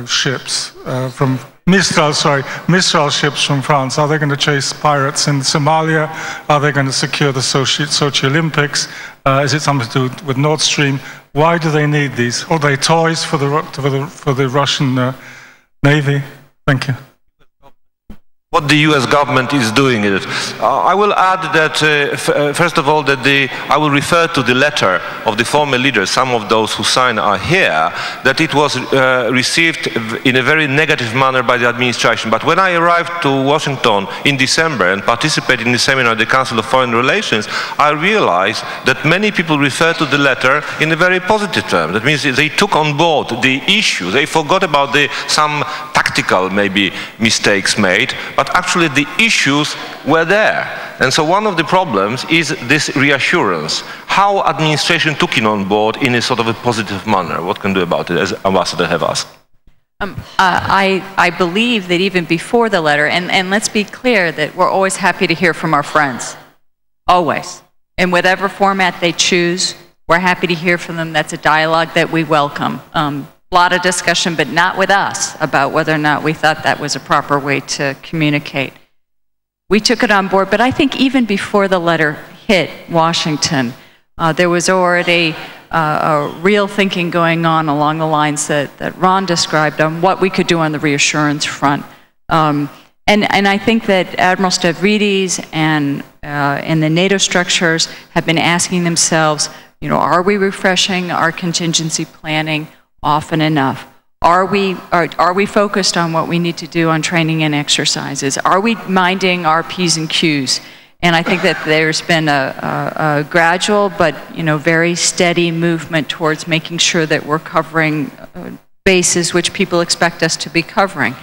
ships from Mistral ships from France. Are they going to chase pirates in Somalia? Are they going to secure the Sochi Olympics? Is it something to do with Nord Stream? Why do they need these? Are they toys for the Russian Navy? Thank you. What the US government is doing it. I will add that, first of all, that I will refer to the letter of the former leaders, some of those who signed are here, that it was received in a very negative manner by the administration. But when I arrived to Washington in December and participated in the seminar at the Council of Foreign Relations, I realized that many people refer to the letter in a very positive term. That means they took on board the issue. They forgot about some tactical, maybe, mistakes made, but actually the issues were there. And so one of the problems is this reassurance. How administration took it on board in a sort of a positive manner? What can do about it, as Ambassador have asked? I believe that even before the letter, and let's be clear that we're always happy to hear from our friends. Always. In whatever format they choose, we're happy to hear from them. That's a dialogue that we welcome. A lot of discussion, but not with us, about whether or not we thought that was a proper way to communicate. We took it on board, but I think even before the letter hit Washington, there was already a real thinking going on along the lines that Ron described on what we could do on the reassurance front. And I think that Admiral Stavridis and the NATO structures have been asking themselves, you know, are we refreshing our contingency planning often enough? Are we focused on what we need to do on training and exercises? Are we minding our P's and Q's? And I think that there's been a gradual but very steady movement towards making sure that we're covering bases which people expect us to be covering.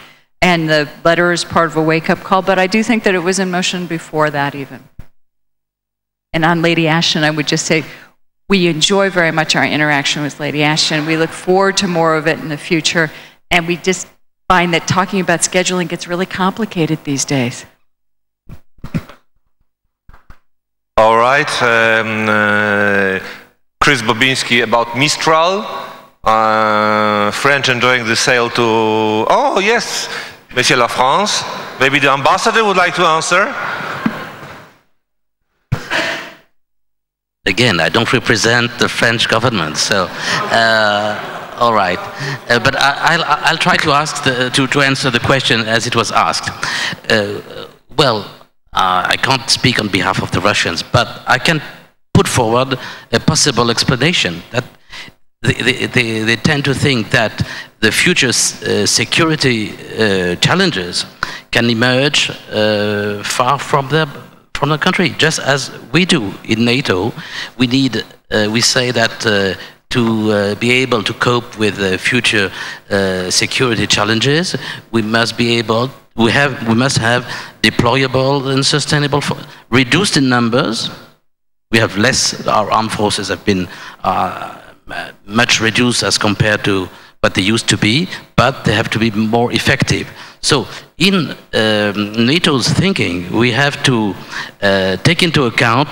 And the letter is part of a wake-up call, but I do think that it was in motion before that even. And on Lady Ashton, I would just say, we enjoy very much our interaction with Lady Ashton. We look forward to more of it in the future, and we just find that talking about scheduling gets really complicated these days. All right, Chris Bobinski about Mistral, French enjoying the sail to, oh yes, Monsieur La France. Maybe the ambassador would like to answer. Again, I don't represent the French government, so all right. But I'll try to answer the question as it was asked. Well, I can't speak on behalf of the Russians, but I can put forward a possible explanation that they tend to think that the future security challenges can emerge far from the country, just as we do in NATO. We need, we say that to be able to cope with future security challenges, we must be able, we must have deployable and sustainable, reduced in numbers. We have less, our armed forces have been much reduced as compared to what they used to be, but they have to be more effective. So in NATO's thinking, we have to take into account,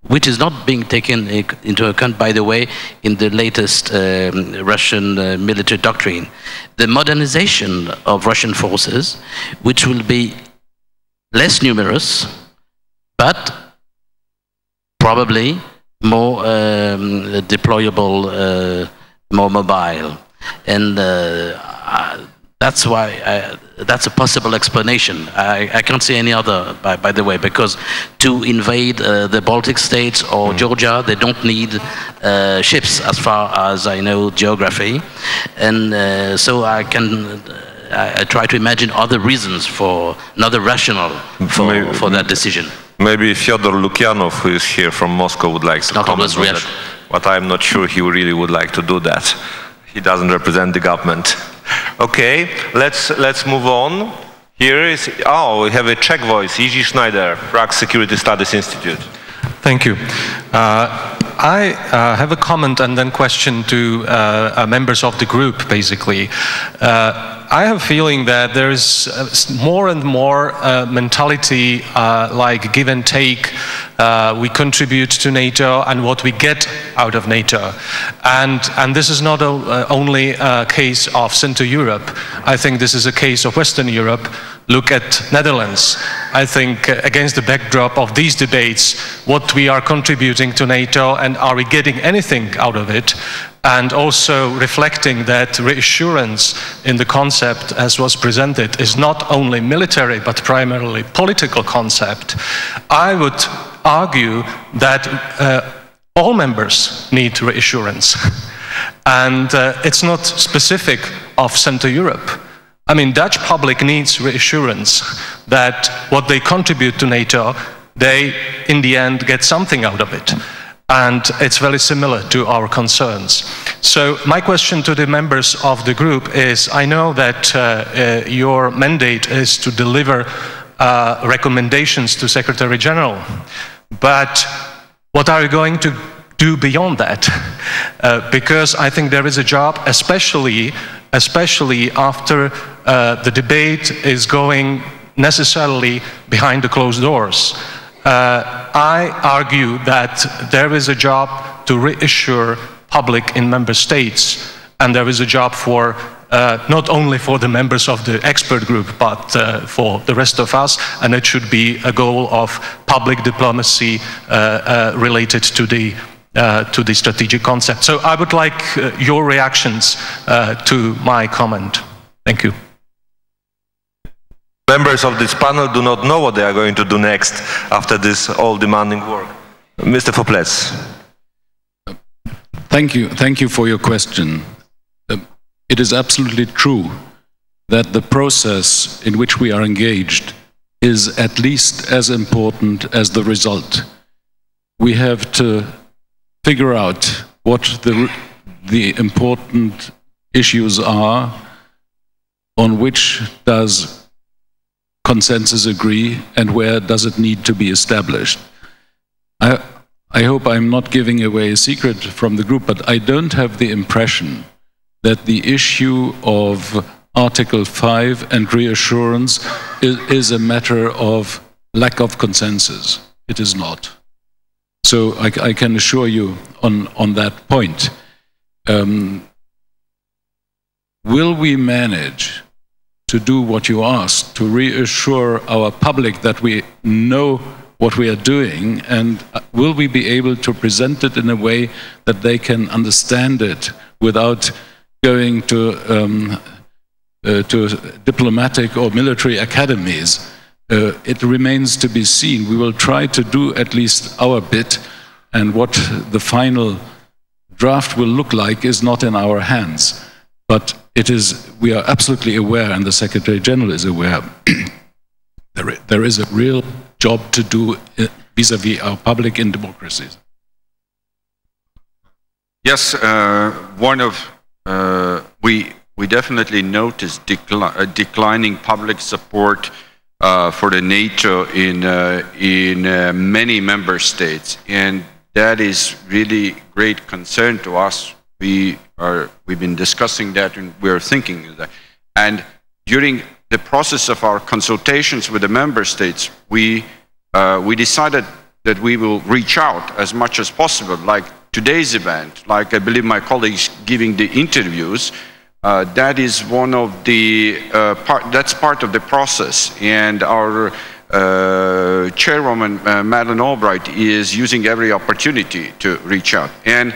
which is not being taken into account, by the way, in the latest Russian military doctrine, the modernization of Russian forces, which will be less numerous, but probably more deployable, more mobile. And that's why, that's a possible explanation. I can't see any other, by the way, because to invade the Baltic states or Georgia, they don't need ships, as far as I know geography. And so I try to imagine other reasons for, another rationale for that decision. Maybe Fyodor Lukyanov, who is here from Moscow, would like to comment on that. But I'm not sure he really would like to do that. He doesn't represent the government. Okay, let's move on. Here is, oh, we have a Czech voice, Jiří Schneider, Prague Security Studies Institute. Thank you. I have a comment and then question to members of the group, basically. I have a feeling that there is more and more mentality like give and take we contribute to NATO and what we get out of NATO. And this is not only a case of Central Europe. I think this is a case of Western Europe. Look at Netherlands. I think against the backdrop of these debates, what we are contributing to NATO and are we getting anything out of it, and also reflecting that reassurance in the concept as was presented is not only military but primarily political concept. I would argue that all members need reassurance. And it's not specific of Central Europe. I mean, Dutch public needs reassurance that what they contribute to NATO, they, in the end, get something out of it. And it's very similar to our concerns. So my question to the members of the group is, I know that your mandate is to deliver recommendations to Secretary General, but what are you going to do beyond that? Because I think there is a job, especially after the debate is going necessarily behind the closed doors. I argue that there is a job to reassure public in member states, and there is a job for not only for the members of the expert group, but for the rest of us, and it should be a goal of public diplomacy related to the strategic concept. So I would like your reactions to my comment. Thank you. Members of this panel do not know what they are going to do next after this all-demanding work. Mr. Ploetz. Thank you for your question. It is absolutely true that the process in which we are engaged is at least as important as the result. We have to figure out what the important issues are, on which does consensus agree, and where does it need to be established. I hope I'm not giving away a secret from the group, but I don't have the impression that the issue of Article 5 and reassurance is a matter of lack of consensus. It is not. So I can assure you on that point. Will we manage to do what you asked, to reassure our public that we know what we are doing, and will we be able to present it in a way that they can understand it without going to diplomatic or military academies? It remains to be seen. We will try to do at least our bit, and what the final draft will look like is not in our hands. But we are absolutely aware, and the Secretary General is aware, there is a real job to do vis-à-vis our public in democracies. Yes, we definitely notice declining public support for the NATO in many member states, and that is really great concern to us. We've been discussing that, and we're thinking that. And during the process of our consultations with the member states, we decided that we will reach out as much as possible, like today's event, like I believe my colleagues giving the interviews. That is one of the that's part of the process, and our chairwoman Madeleine Albright is using every opportunity to reach out, and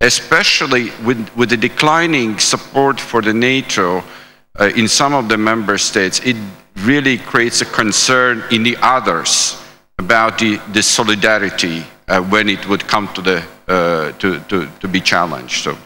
especially with the declining support for the NATO in some of the member states, it really creates a concern in the others about the solidarity when it would come to the to be challenged. So